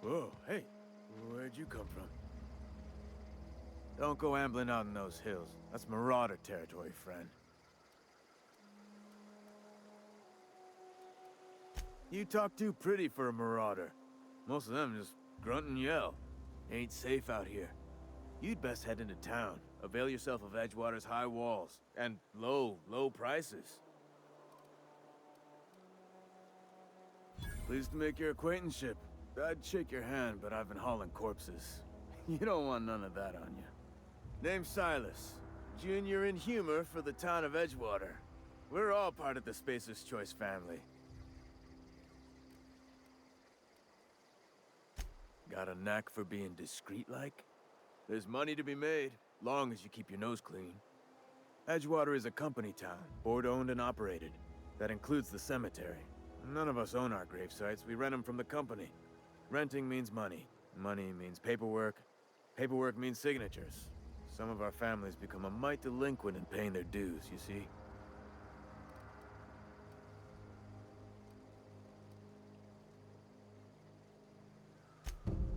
Whoa, hey, where'd you come from? Don't go ambling out in those hills. That's marauder territory, friend. You talk too pretty for a marauder. Most of them just grunt and yell. Ain't safe out here. You'd best head into town. Avail yourself of Edgewater's high walls. And low prices. Pleased to make your acquaintanceship. I'd shake your hand, but I've been hauling corpses. You don't want none of that on you. Name's Silas. Junior in humor for the town of Edgewater. We're all part of the Spacer's Choice family. Got a knack for being discreet-like? There's money to be made, long as you keep your nose clean. Edgewater is a company town, board-owned and operated. That includes the cemetery. None of us own our grave sites, we rent them from the company. Renting means money. Money means paperwork. Paperwork means signatures. Some of our families become a mite delinquent in paying their dues, you see?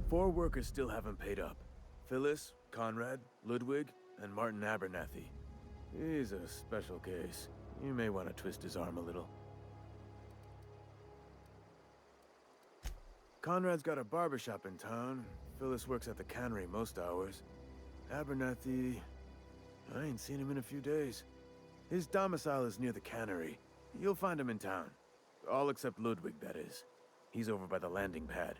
Four workers still haven't paid up. Phyllis, Conrad, Ludwig, and Martin Abernathy. He's a special case. You may want to twist his arm a little. Conrad's got a barbershop in town. Phyllis works at the cannery most hours. Abernathy... I ain't seen him in a few days. His domicile is near the cannery. You'll find him in town. All except Ludwig, that is. He's over by the landing pad.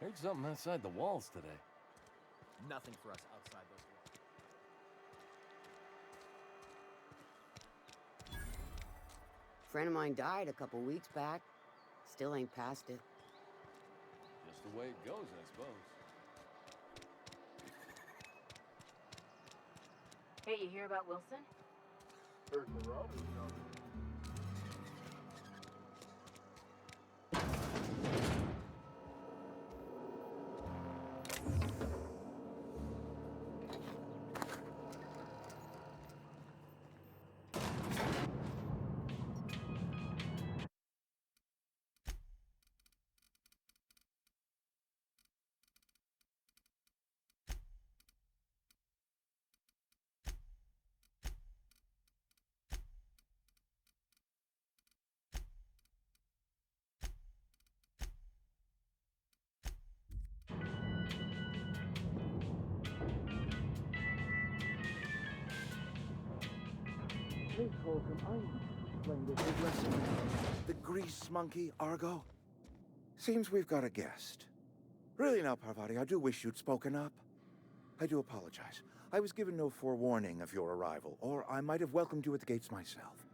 Heard something outside the walls today. Nothing for us outside those walls. Friend of mine died a couple weeks back. Still ain't past it. Just the way it goes, I suppose. Hey, you hear about Wilson? Heard marauders down there. Please, Holcomb, I'm playing the big lesson. The grease monkey, Argo? Seems we've got a guest. Really now, Parvati, I do wish you'd spoken up. I do apologize. I was given no forewarning of your arrival, or I might have welcomed you at the gates myself.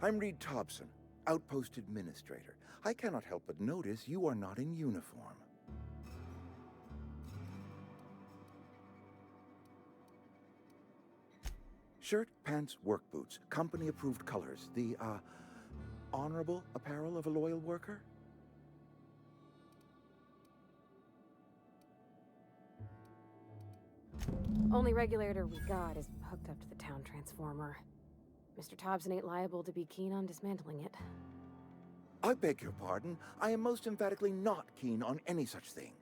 I'm Reed Thompson, Outpost Administrator. I cannot help but notice you are not in uniform. Shirt, pants, work boots, company-approved colors. The, honorable apparel of a loyal worker? Only regulator we got is hooked up to the town transformer. Mr. Thompson ain't liable to be keen on dismantling it. I beg your pardon. I am most emphatically not keen on any such thing.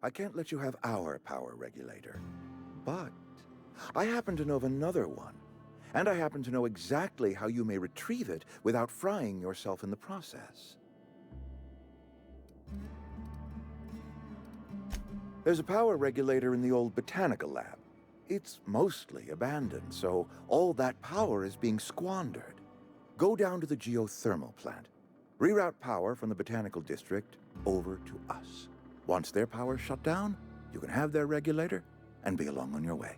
I can't let you have our power regulator. But I happen to know of another one. And I happen to know exactly how you may retrieve it without frying yourself in the process. There's a power regulator in the old botanical lab. It's mostly abandoned, so all that power is being squandered. Go down to the geothermal plant. Reroute power from the botanical district over to us. Once their power's shut down, you can have their regulator and be along on your way.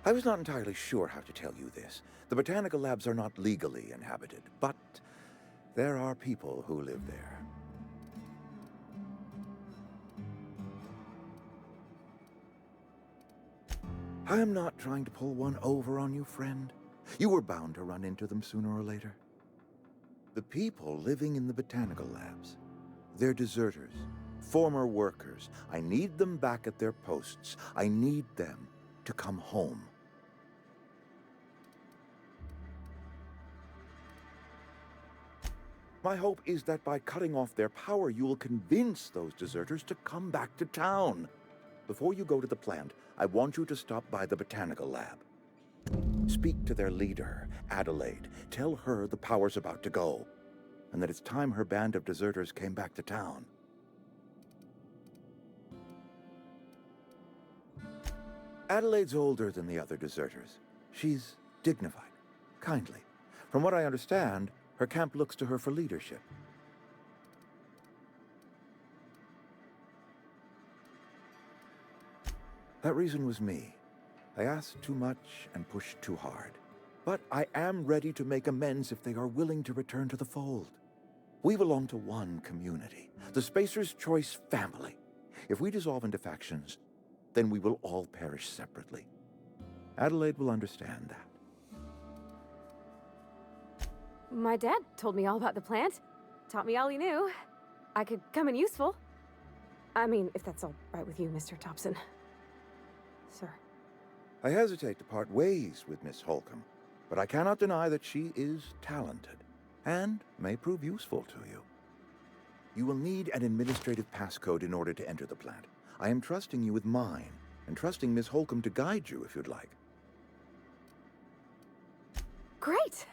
I was not entirely sure how to tell you this. The botanical labs are not legally inhabited, but there are people who live there. I am not trying to pull one over on you, friend. You were bound to run into them sooner or later. The people living in the botanical labs, they're deserters, former workers. I need them back at their posts. I need them to come home. My hope is that by cutting off their power, you will convince those deserters to come back to town. Before you go to the plant, I want you to stop by the botanical lab. Speak to their leader, Adelaide. Tell her the power's about to go, and that it's time her band of deserters came back to town. Adelaide's older than the other deserters. She's dignified, kindly. From what I understand, her camp looks to her for leadership. That reason was me. I asked too much and pushed too hard. But I am ready to make amends if they are willing to return to the fold. We belong to one community, the Spacer's Choice family. If we dissolve into factions, then we will all perish separately. Adelaide will understand that. My dad told me all about the plant. Taught me all he knew. I could come in useful. I mean, if that's all right with you, Mr. Thompson. Sir. I hesitate to part ways with Miss Holcomb, but I cannot deny that she is talented and may prove useful to you. You will need an administrative passcode in order to enter the plant. I am trusting you with mine, and trusting Miss Holcomb to guide you if you'd like. Great!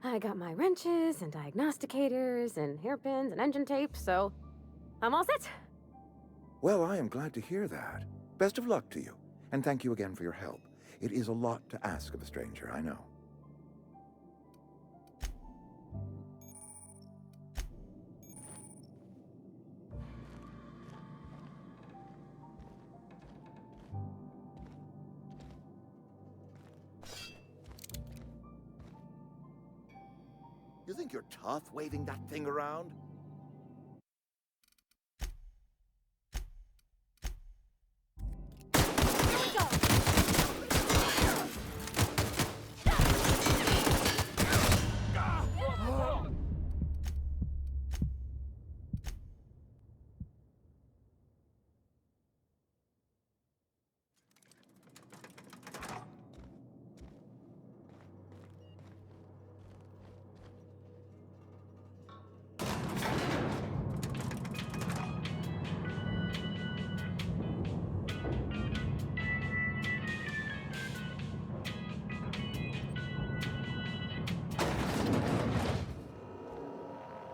I got my wrenches and diagnosticators and hairpins and engine tape, so I'm all set. Well, I am glad to hear that. Best of luck to you, and thank you again for your help. It is a lot to ask of a stranger, I know. You think you're tough waving that thing around?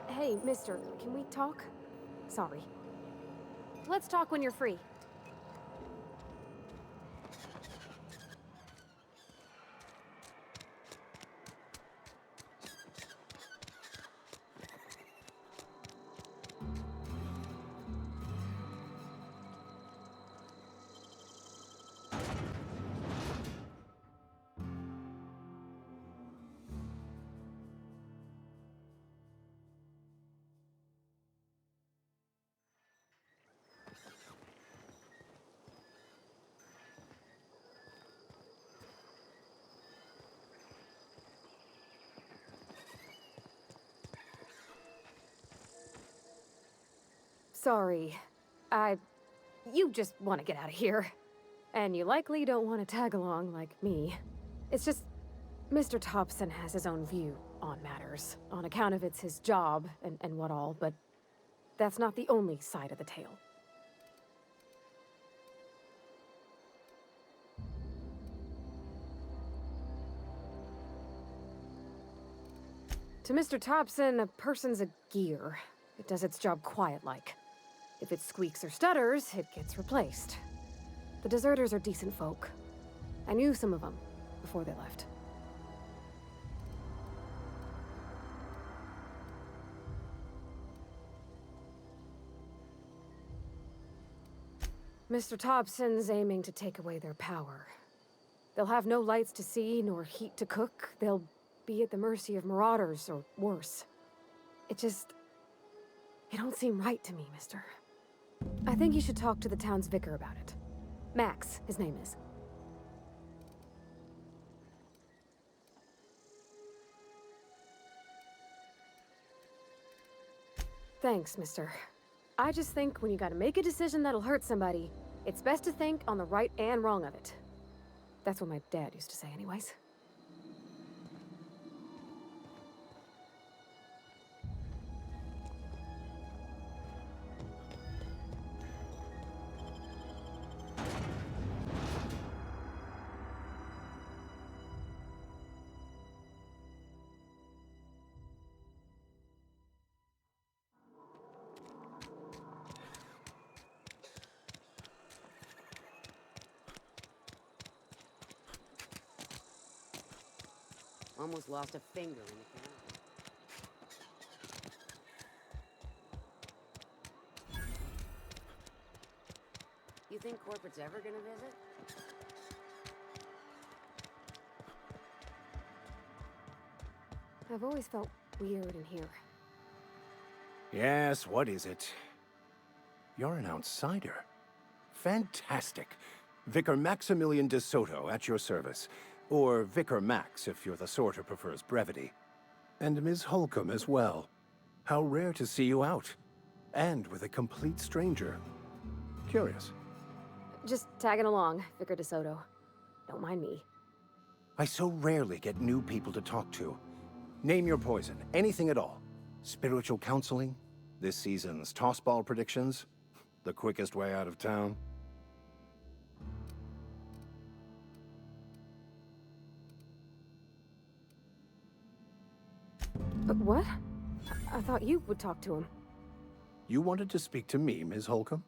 Hey, mister, can we talk? Sorry. Let's talk when you're free. Sorry. You just want to get out of here. And you likely don't want to tag along like me. It's just, Mr. Thompson has his own view on matters, on account of it's his job and what all, but that's not the only side of the tale. To Mr. Thompson, a person's a gear. It does its job quiet-like. If it squeaks or stutters, it gets replaced. The deserters are decent folk. I knew some of them before they left. Mr. Thompson's aiming to take away their power. They'll have no lights to see, nor heat to cook. They'll be at the mercy of marauders, or worse. It don't seem right to me, mister. I think you should talk to the town's vicar about it. Max, his name is. Thanks, mister. I just think when you gotta make a decision that'll hurt somebody, it's best to think on the right and wrong of it. That's what my dad used to say anyways. Almost lost a finger in the canal. You think corporate's ever gonna visit? I've always felt weird in here. Yes, what is it? You're an outsider. Fantastic. Vicar Maximilian de Soto at your service. Or Vicar Max, if you're the sort who prefers brevity. And Ms. Holcomb as well. How rare to see you out. And with a complete stranger. Curious. Just tagging along, Vicar DeSoto. Don't mind me. I so rarely get new people to talk to. Name your poison, anything at all. Spiritual counseling? This season's tossball predictions? The quickest way out of town? But what? I thought you would talk to him. You wanted to speak to me, Ms. Holcomb?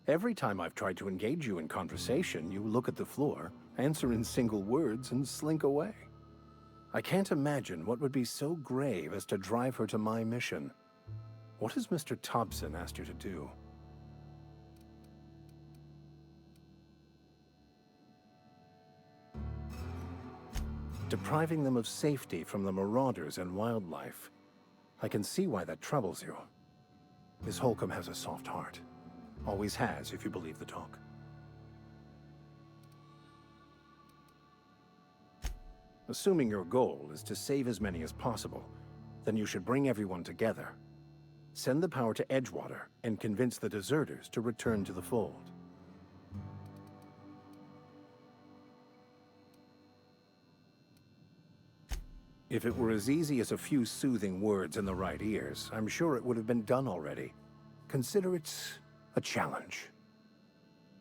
Every time I've tried to engage you in conversation, you look at the floor, answer in single words, and slink away. I can't imagine what would be so grave as to drive her to my mission. What has Mr. Thompson asked you to do? Depriving them of safety from the marauders and wildlife. I can see why that troubles you. Miss Holcomb has a soft heart. Always has, if you believe the talk. Assuming your goal is to save as many as possible, then you should bring everyone together. Send the power to Edgewater and convince the deserters to return to the fold. If it were as easy as a few soothing words in the right ears, I'm sure it would have been done already. Consider it a challenge.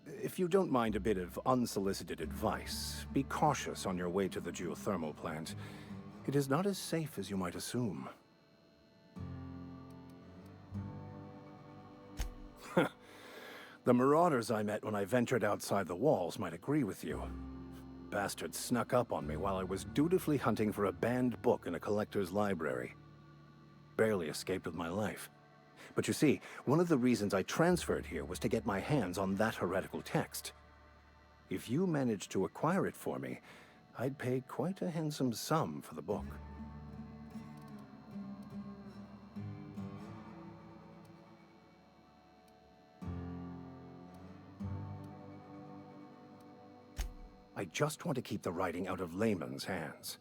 If you don't mind a bit of unsolicited advice, be cautious on your way to the geothermal plant. It is not as safe as you might assume. The marauders I met when I ventured outside the walls might agree with you. Bastards snuck up on me while I was dutifully hunting for a banned book in a collector's library. Barely escaped with my life. But you see, one of the reasons I transferred here was to get my hands on that heretical text. If you managed to acquire it for me, I'd pay quite a handsome sum for the book. I just want to keep the writing out of layman's hands.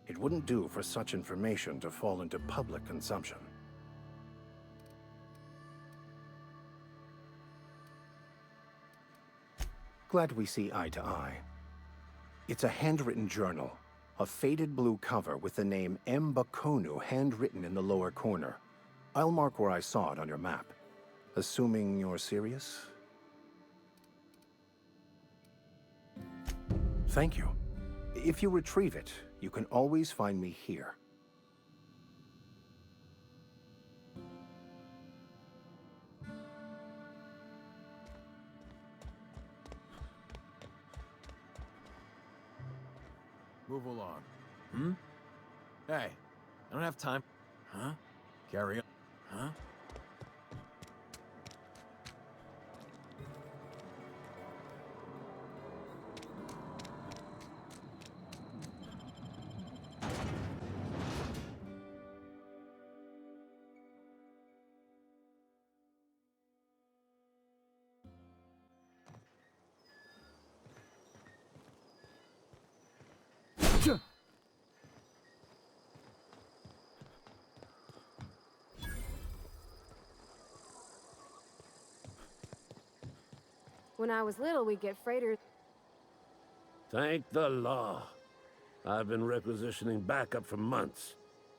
It wouldn't do for such information to fall into public consumption. Glad we see eye to eye. It's a handwritten journal, a faded blue cover with the name M. Bakonu handwritten in the lower corner. I'll mark where I saw it on your map. Assuming you're serious? Thank you. If you retrieve it, you can always find me here. Move along. Hmm? Hey, I don't have time. Huh? Carry on. Huh? When I was little, we'd get freighters. Thank the law. I've been requisitioning backup for months.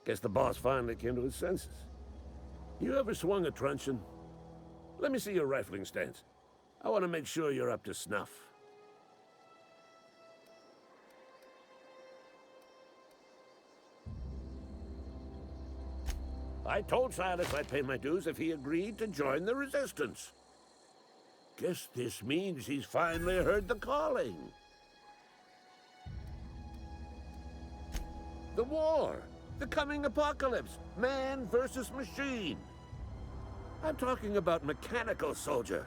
Guess the boss finally came to his senses. You ever swung a truncheon? Let me see your rifling stance. I want to make sure you're up to snuff. I told Silas I'd pay my dues if he agreed to join the resistance. Guess this means he's finally heard the calling. The war, the coming apocalypse, man versus machine. I'm talking about mechanical soldier.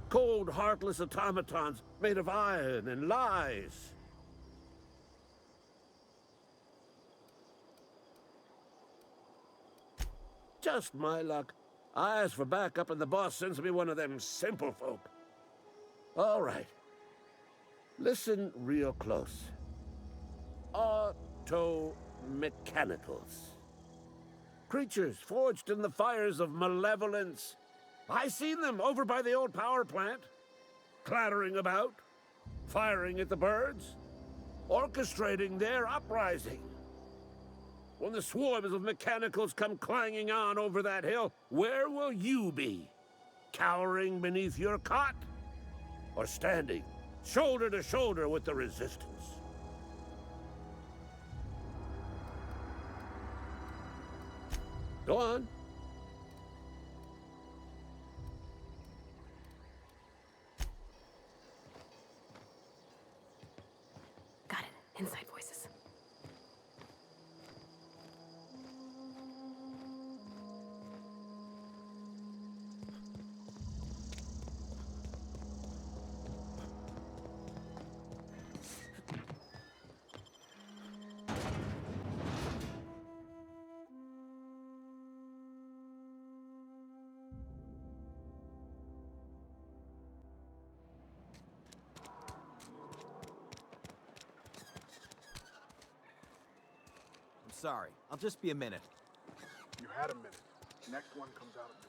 Cold, heartless automatons made of iron and lies. Just my luck. I ask for backup and the boss sends me one of them simple folk. All right. Listen real close. Automechanicals. Creatures forged in the fires of malevolence. I seen them over by the old power plant. Clattering about, firing at the birds, orchestrating their uprising. When the swarms of mechanicals come clanging on over that hill, where will you be? Cowering beneath your cot? Or standing, shoulder to shoulder with the resistance? Go on. Got it. Inside voices. I'm sorry. I'll just be a minute. You had a minute. Next one comes out of me.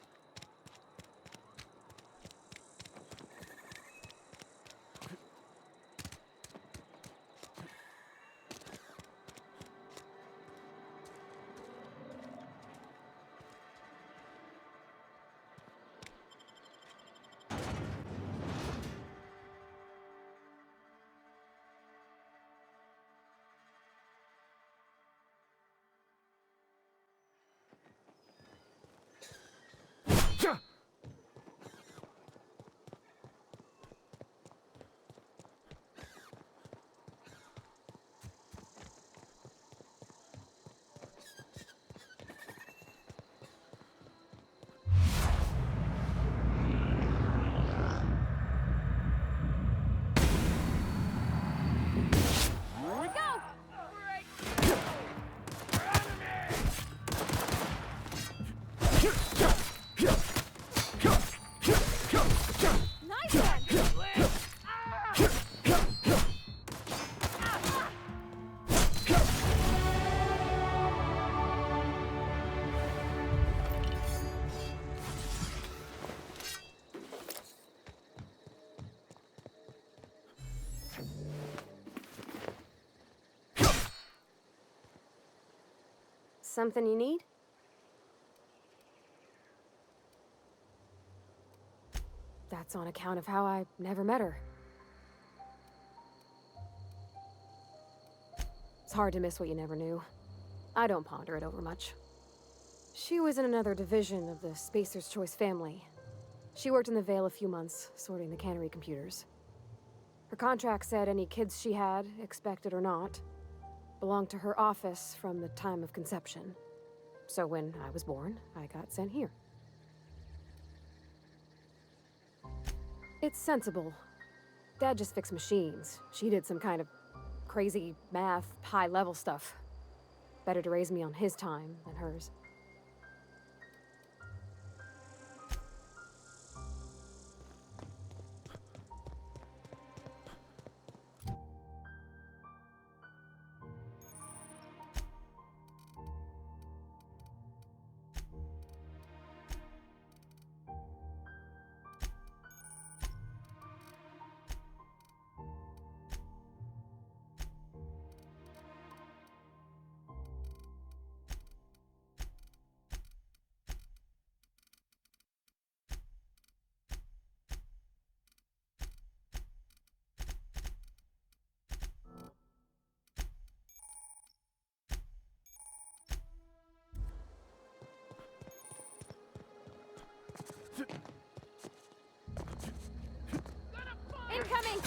Here we go! Nice one! Something you need? That's on account of how I never met her. It's hard to miss what you never knew. I don't ponder it over much. She was in another division of the Spacer's Choice family. She worked in the Vale a few months, sorting the cannery computers. Her contract said any kids she had, expected or not, belonged to her office from the time of conception. So when I was born, I got sent here. It's sensible. Dad just fixed machines. She did some kind of crazy math, high-level stuff. Better to raise me on his time than hers. Incoming!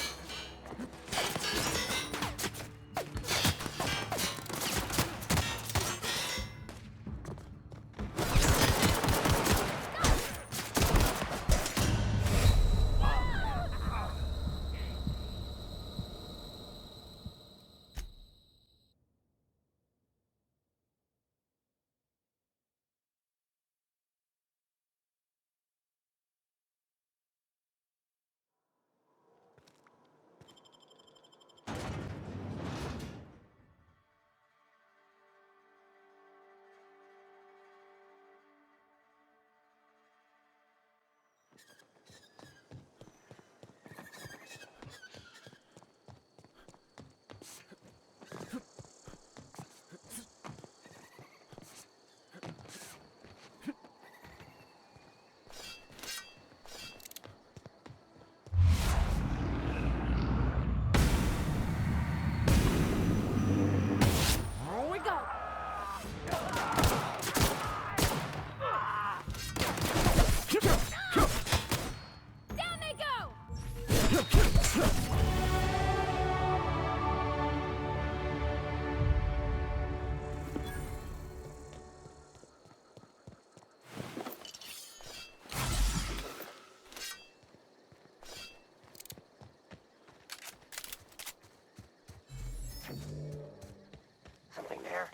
Here we go! Down they go! Something there?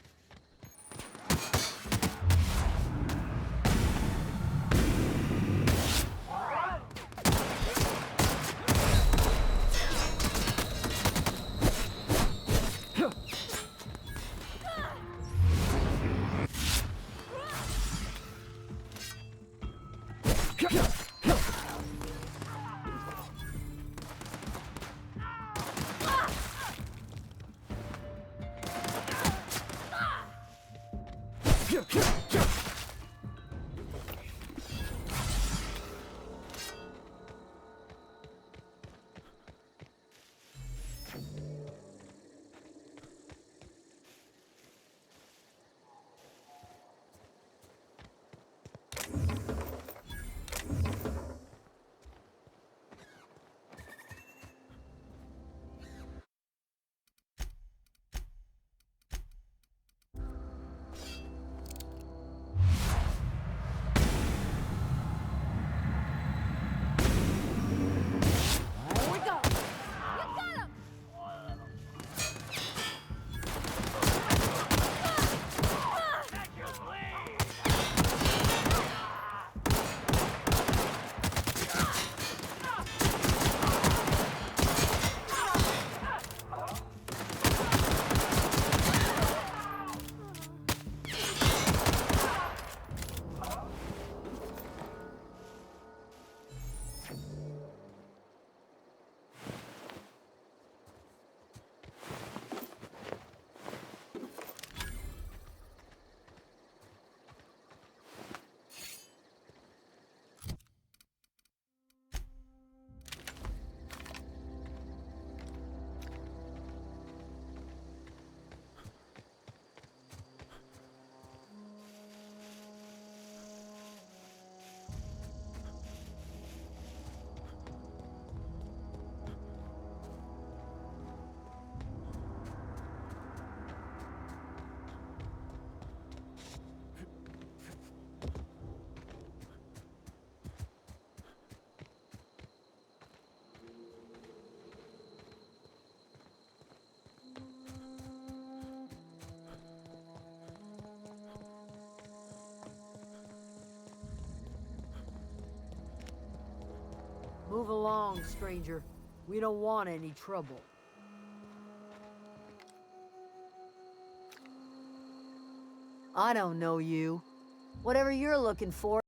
Move along, stranger. We don't want any trouble. I don't know you. Whatever you're looking for,